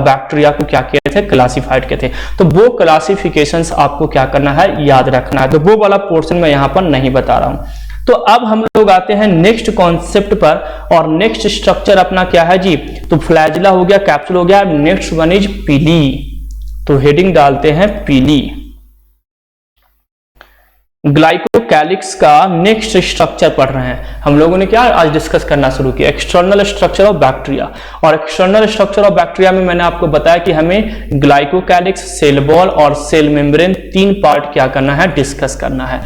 बैक्टीरिया को क्या किए थे, क्लासिफाइड किए थे। तो वो क्लासिफिकेशंस आपको क्या करना है, याद रखना है। तो वो वाला पोर्शन मैं यहां पर नहीं बता रहा हूं। तो अब हम लोग आते हैं नेक्स्ट कॉन्सेप्ट पर, और नेक्स्ट स्ट्रक्चर अपना क्या है जी, तो फ्लैजिला हो गया, कैप्सूल हो गया, नेक्स्ट वन इज पीली। तो हेडिंग डालते हैं पीली। ग्लाइकोकैलिक्स का नेक्स्ट स्ट्रक्चर पढ़ रहे हैं हम लोगों ने, क्या आज डिस्कस करना शुरू किया, एक्सटर्नल स्ट्रक्चर ऑफ बैक्टीरिया। और एक्सटर्नल स्ट्रक्चर ऑफ बैक्टीरिया में मैंने आपको बताया कि हमें ग्लाइकोकैलिक्स, सेल वॉल और सेल मेम्ब्रेन, तीन पार्ट क्या करना है, डिस्कस करना है।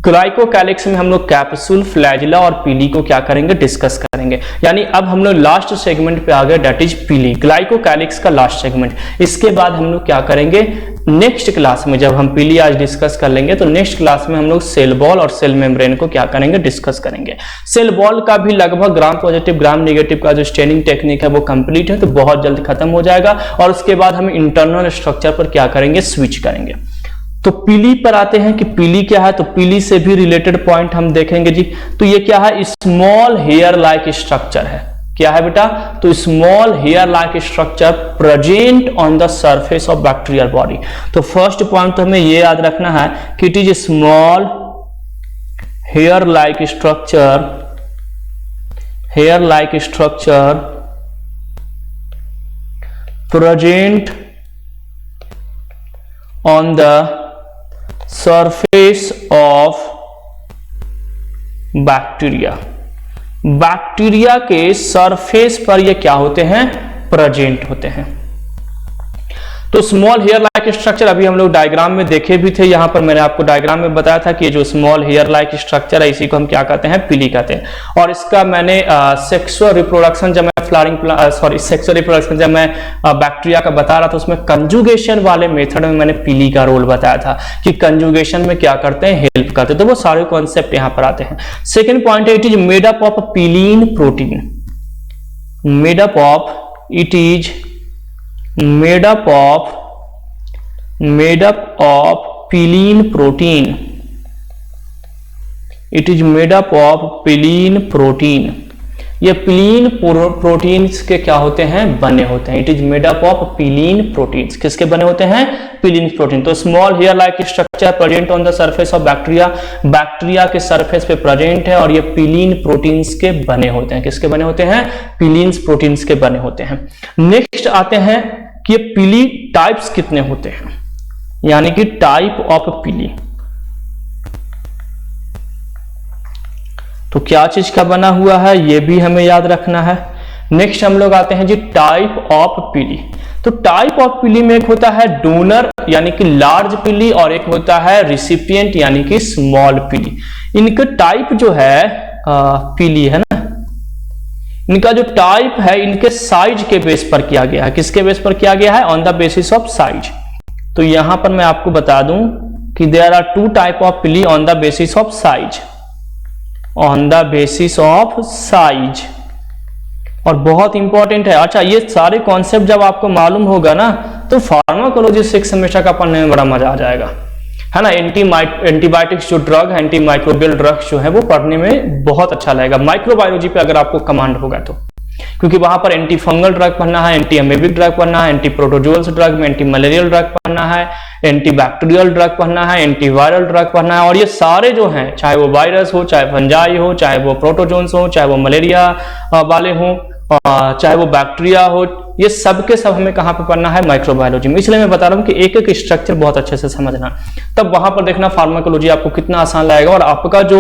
ग्लाइकोकैलिक्स में हम लोग कैप्सूल, फ्लैजिला और पीली को क्या करेंगे, डिस्कस करेंगे। यानी अब हम लोग लास्ट सेगमेंट पे आ गए, डेट इज पीली, ग्लाइकोकैलिक्स का लास्ट सेगमेंट। इसके बाद हम लोग क्या करेंगे, नेक्स्ट क्लास में जब हम पीली आज डिस्कस कर लेंगे, तो नेक्स्ट क्लास में हम लोग सेल वॉल और सेल मेम्ब्रेन को क्या करेंगे, डिस्कस करेंगे। सेल वॉल का भी लगभग ग्राम पॉजिटिव ग्राम नेगेटिव का जो स्टेनिंग टेक्निक है वो कंप्लीट है, तो बहुत जल्द खत्म हो जाएगा। और उसके बाद हम इंटरनल स्ट्रक्चर पर क्या करेंगे, स्विच करेंगे। तो पीली पर आते हैं कि पीली क्या है। तो पीली से भी रिलेटेड पॉइंट हम देखेंगे जी। तो ये क्या है, स्मॉल हेयर लाइक स्ट्रक्चर है। क्या है बेटा, तो small hair like structure present on the surface of bacterial body. तो फर्स्ट पॉइंट तो हमें ये याद रखना है कि it is small hair like structure present on the surface of bacteria. Bacteria के सरफेस पर ये क्या होते हैं, प्रेजेंट होते हैं। तो स्मॉल हेयर लाइक स्ट्रक्चर अभी हम लोग डायग्राम में देखे भी थे, यहां पर मैंने आपको डायग्राम में बताया था कि ये जो स्मॉल हेयर लाइक स्ट्रक्चर है इसी को हम क्या कहते हैं, पीली कहते हैं। और इसका मैंने सेक्सुअल रिप्रोडक्शन जब मैं सेक्सुअल रिप्रोडक्शन जब मैं बैक्टीरिया का बता रहा था, उसमें कंजुगेशन वाले मेथड में मैंने पीली का रोल बताया था कि कंजुगेशन में क्या करते हैं, हेल्प करते हैं। तो वो सारे कॉन्सेप्ट यहां पर आते हैं। सेकेंड पॉइंट है, it is made up of pilin protein. Made up of, it is made up of pillin protein. It is made up of pillin protein. ये पिलीन प्रोटीन्स के क्या होते हैं, बने होते हैं। It is made up of pilin proteins, किसके बने होते हैं, पिलीन प्रोटीन। तो small hair like structure present on the surface of bacteria, bacteria के सरफेस पे प्रेजेंट है और ये पिलीन प्रोटीन्स के बने होते हैं। किसके बने होते हैं, पिलीन प्रोटीन्स के बने होते हैं। नेक्स्ट आते हैं कि ये पीली टाइप्स कितने होते हैं, यानी कि टाइप ऑफ पीली। तो क्या चीज का बना हुआ है ये भी हमें याद रखना है। नेक्स्ट हम लोग आते हैं जी टाइप ऑफ पीली। तो टाइप ऑफ पीली में एक होता है डोनर यानी कि लार्ज पीली, और एक होता है रिसिपिएंट यानी कि स्मॉल पीली। इनका टाइप जो है पीली है ना, इनका जो टाइप है इनके साइज के बेस पर किया गया है। किसके बेस पर किया गया है, on the basis of size. तो यहां पर मैं आपको बता दूं कि there are two type of pili on the basis of size, on the basis of size. और बहुत इंपॉर्टेंट है। अच्छा, ये सारे कॉन्सेप्ट जब आपको मालूम होगा ना तो फार्माकोलॉजी 6 सेमेस्टर का पढ़ने में बड़ा मजा आ जाएगा, है ना। एंटीबायोटिक्स जो ड्रग है, एंटी माइक्रोबियल ड्रग्स जो है वो पढ़ने में बहुत अच्छा लगेगा। माइक्रोबायोलॉजी पे अगर आपको कमांड होगा तो, क्योंकि वहां पर एंटी फंगल ड्रग पढ़ना है, एंटी अमेबिक ड्रग पढ़ना है, एंटी प्रोटोजोअल्स ड्रग में एंटी मलेरियल ड्रग पढ़ना है, एंटी बैक्टीरियल ड्रग पढ़ना है, एंटी वायरल ड्रग पढ़ना है। और ये सारे जो हैं, चाहे वो वायरस हो, चाहे फंजाई हो, चाहे वो प्रोटोजोन्स हो, चाहे वो मलेरिया वाले हो, चाहे वो बैक्टीरिया हो, ये सब के सब हमें कहाँ पे पढ़ना है, माइक्रोबायोलॉजी में। इसलिए मैं बता रहा हूँ कि एक एक स्ट्रक्चर बहुत अच्छे से समझना, तब वहां पर देखना फार्माकोलॉजी आपको कितना आसान लगेगा, और आपका जो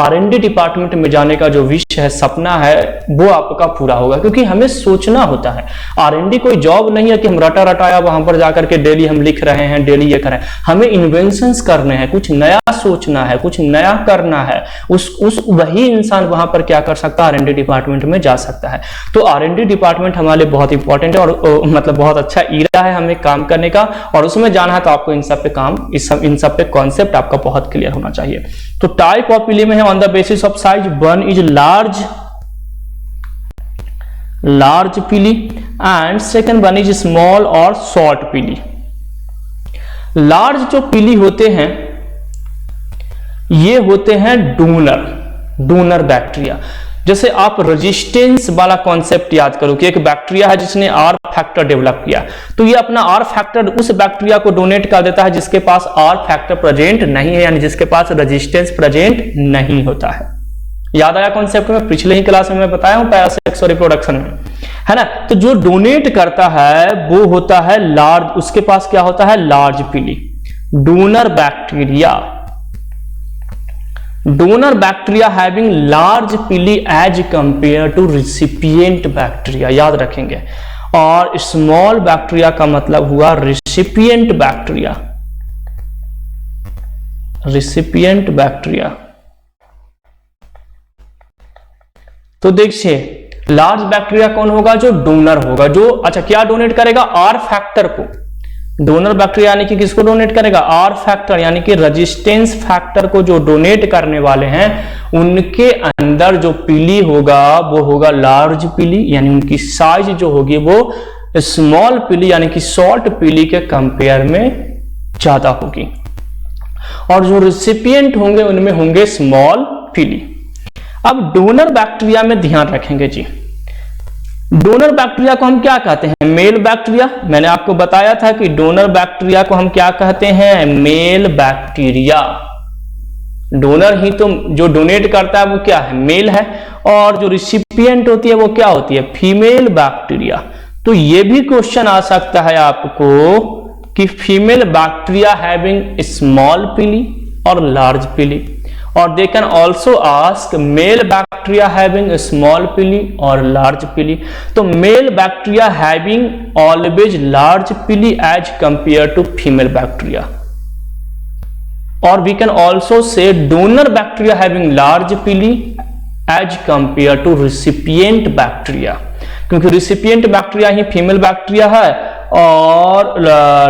R&D डिपार्टमेंट में जाने का जो विश है, सपना है, वो आपका पूरा होगा। क्योंकि हमें सोचना होता है, R&D कोई जॉब नहीं है कि हम रटा रटाया वहां पर जाकर के डेली हम लिख रहे हैं, डेली ये करें। हमें इन्वेंशंस करने हैं, कुछ नया सोचना है, कुछ नया करना है। वही इंसान वहां पर क्या कर सकता है, R&D डिपार्टमेंट में जा सकता है। तो R&D डिपार्टमेंट हमारे लिए बहुत इंपॉर्टेंट है, और मतलब बहुत अच्छा ईरा है हमें काम करने का, और उसमें जाना है तो आपको इन सब पे काम, इन सब पे कॉन्सेप्ट आपका बहुत क्लियर होना चाहिए। तो टाइप ऑफ पीली में है on the basis of size, one is large pili and second one is small और शॉर्ट पीली। लार्ज जो पीली होते हैं ये होते हैं डोनर बैक्टीरिया। जैसे आप रेजिस्टेंस वाला कॉन्सेप्ट याद करो कि एक बैक्टीरिया है जिसने आर फैक्टर डेवलप किया, तो ये अपना आर फैक्टर उस बैक्टीरिया को डोनेट कर देता है जिसके पास आर फैक्टर प्रेजेंट नहीं है, यानी जिसके पास रेजिस्टेंस प्रेजेंट नहीं होता है। याद आया कॉन्सेप्ट में? पिछले ही क्लास में मैं बताया हूं पैरासेक्स और रिप्रोडक्शन में, है ना। तो जो डोनेट करता है वो होता है लार्ज, उसके पास क्या होता है, large pili. Donor bacteria having large pili as compare to recipient bacteria, याद रखेंगे। और स्मॉल बैक्टीरिया का मतलब हुआ रिसिपिएंट बैक्टीरिया। तो देखिए लार्ज बैक्टीरिया कौन होगा, जो डोनर होगा, जो अच्छा क्या डोनेट करेगा, आर फैक्टर को। डोनर बैक्टीरिया यानी कि किसको डोनेट करेगा, आर फैक्टर, यानी कि रेजिस्टेंस फैक्टर को जो डोनेट करने वाले हैं उनके अंदर जो पीली होगा वो होगा लार्ज पीली, यानी उनकी साइज जो होगी वो स्मॉल पीली यानी कि शॉर्ट पीली के कंपेयर में ज्यादा होगी। और जो रिसिपिएंट होंगे उनमें होंगे स्मॉल पीली। अब डोनर बैक्टीरिया में ध्यान रखेंगे जी, डोनर बैक्टीरिया को हम क्या कहते हैं, मेल बैक्टीरिया। मैंने आपको बताया था कि डोनर बैक्टीरिया को हम क्या कहते हैं, मेल बैक्टीरिया। डोनर ही तो जो डोनेट करता है वो क्या है, मेल है, और जो रिसिपिएंट होती है वो क्या होती है, फीमेल बैक्टीरिया। तो ये भी क्वेश्चन आ सकता है आपको कि female bacteria having small pili और लार्ज पीली, और they can also ask male bacteria having small pili और लार्ज पीली। तो male bacteria having always large pili as compare to female bacteria, और we can also say donor bacteria having large pili as compare to recipient bacteria, क्योंकि recipient bacteria ही female bacteria है और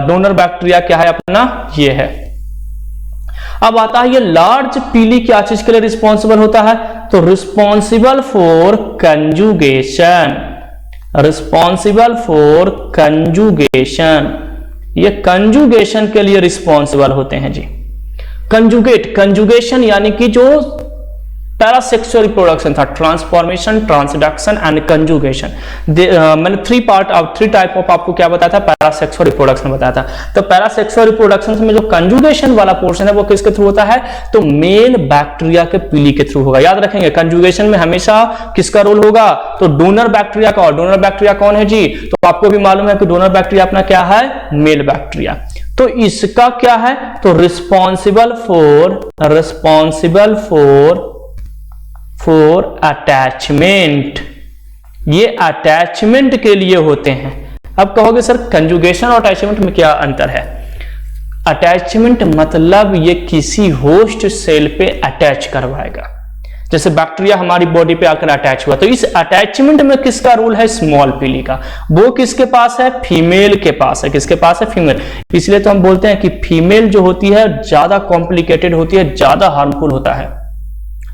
donor bacteria क्या है अपना, ये है। अब आता है ये लार्ज पीली क्या चीज के लिए रिस्पॉन्सिबल होता है, तो रिस्पॉन्सिबल फॉर कंजुगेशन, ये कंजुगेशन के लिए रिस्पॉन्सिबल होते हैं जी। कंजुगेशन यानी कि जो पैरासेक्सुअल रिप्रोडक्शन था, ट्रांसफॉर्मेशन, ट्रांसडक्शन एंड कंजुगेशन। मैंने थ्री टाइप ऑफ आपको क्या बताया था, पैरासेक्सुअल रिप्रोडक्शन बताया था। तो पैरासेक्सुअल रिप्रोडक्शन में जो कंजुगेशन वाला पोर्शन है वो किसके थ्रू होता है, तो मेल बैक्टीरिया के पीली के थ्रू होगा। याद रखेंगे कंजुगेशन में हमेशा किसका रोल होगा, तो डोनर बैक्टीरिया का। और डोनर बैक्टीरिया कौन है जी, तो आपको भी मालूम है कि डोनर बैक्टीरिया अपना क्या है, मेल बैक्टीरिया। तो इसका क्या है, तो रिस्पॉन्सिबल फॉर अटैचमेंट, ये अटैचमेंट के लिए होते हैं। अब कहोगे सर कंजुगेशन और अटैचमेंट में क्या अंतर है, अटैचमेंट मतलब ये किसी होस्ट सेल पे अटैच करवाएगा, जैसे बैक्टीरिया हमारी बॉडी पे आकर अटैच हुआ, तो इस अटैचमेंट में किसका रोल है, स्मॉल पीली का। वो किसके पास है, फीमेल के पास है। किसके पास है, फीमेल। इसलिए तो हम बोलते हैं कि फीमेल जो होती है ज्यादा कॉम्प्लिकेटेड होती है, ज्यादा हार्मफुल होता है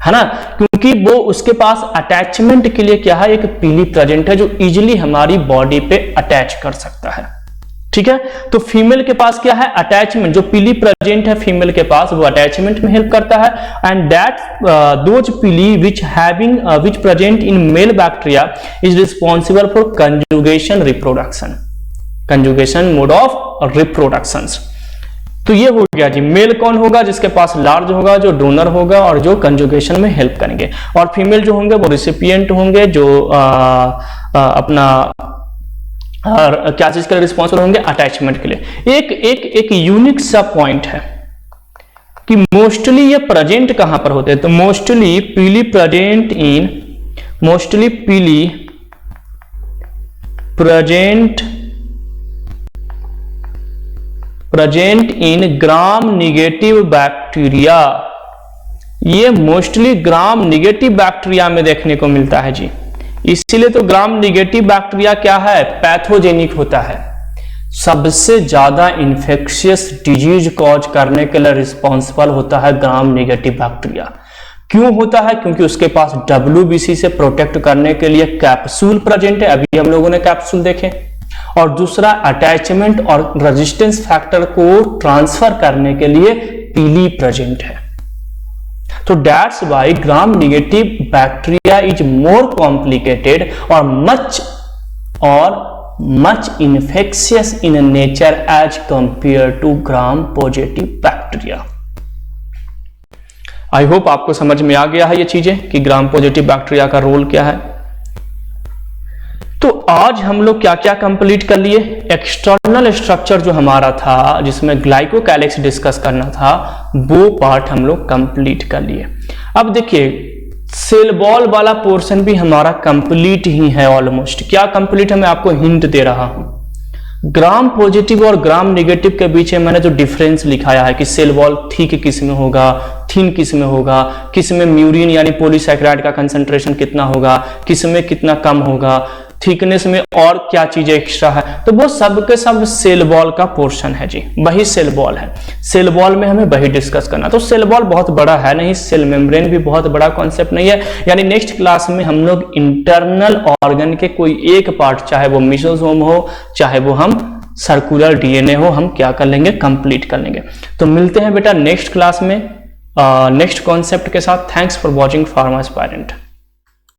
ना, क्योंकि वो उसके पास अटैचमेंट के लिए क्या है, एक पीली प्रेजेंट है जो इजिली हमारी बॉडी पे अटैच कर सकता है। ठीक है, तो फीमेल के पास क्या है, अटैचमेंट, जो पीली प्रेजेंट है फीमेल के पास वो अटैचमेंट में हेल्प करता है। And that those pili which present in male bacteria is responsible for conjugation mode of reproduction. तो ये हो गया जी, मेल कौन होगा, जिसके पास लार्ज होगा, जो डोनर होगा और जो कंजुगेशन में हेल्प करेंगे, और फीमेल जो होंगे वो रिसिपिएंट होंगे, जो अपना और क्या चीज के लिए रिस्पॉन्सिबल होंगे, अटैचमेंट के लिए। एक यूनिक सा पॉइंट है कि मोस्टली ये प्रेजेंट कहां पर होते हैं, तो मोस्टली पीली present in gram negative bacteria. ये मोस्टली ग्राम निगेटिव बैक्टीरिया में देखने को मिलता है जी। इसीलिए तो ग्राम निगेटिव बैक्टीरिया क्या है, पैथोजेनिक होता है। सबसे ज्यादा इंफेक्शियस डिजीज कॉज करने के लिए रिस्पॉन्सिबल होता है ग्राम निगेटिव बैक्टीरिया। क्यों होता है, क्योंकि उसके पास WBC से प्रोटेक्ट करने के लिए कैप्सूल प्रेजेंट है, अभी हम लोगों ने कैप्सूल देखे। और दूसरा अटैचमेंट और रेजिस्टेंस फैक्टर को ट्रांसफर करने के लिए पीली प्रेजेंट है। तो that's why gram negative bacteria is more complicated और much infectious in nature as compare to gram positive bacteria. I hope आपको समझ में आ गया है ये चीजें कि ग्राम पॉजिटिव बैक्टीरिया का रोल क्या है। तो आज हम लोग क्या क्या कंप्लीट कर लिए, एक्सटर्नल स्ट्रक्चर जो हमारा था जिसमें ग्लाइकोकैलिक्स डिस्कस करना था, वो पार्ट हम लोग कंप्लीट कर लिए। अब देखिए सेल वॉल वाला पोर्शन भी हमारा कंप्लीट ही है ऑलमोस्ट। क्या कंप्लीट है, मैं आपको हिंट दे रहा हूं। ग्राम पॉजिटिव और ग्राम नेगेटिव के बीच में मैंने जो डिफरेंस लिखाया है कि सेल वॉल थिक किस में होगा, थिन किस में होगा, किस में म्यूरिन यानी पॉलीसैकेराइड का कंसंट्रेशन कितना होगा, किस में कितना कम होगा, थिकनेस में और क्या चीजें एक्स्ट्रा है, तो वो सब के सब सेल वॉल का पोर्शन है जी। वही सेल वॉल है, सेल वॉल में हमें वही डिस्कस करना। तो सेल वॉल बहुत बड़ा है नहीं, सेल मेम्ब्रेन भी बहुत बड़ा कॉन्सेप्ट नहीं है। यानी नेक्स्ट क्लास में हम लोग इंटरनल ऑर्गन के कोई एक पार्ट, चाहे वो मेसोसोम हो, चाहे वो हम सर्कुलर DNA हो, हम क्या कर लेंगे, कंप्लीट कर लेंगे। तो मिलते हैं बेटा नेक्स्ट क्लास में नेक्स्ट कॉन्सेप्ट के साथ। Thanks for watching pharma aspirant.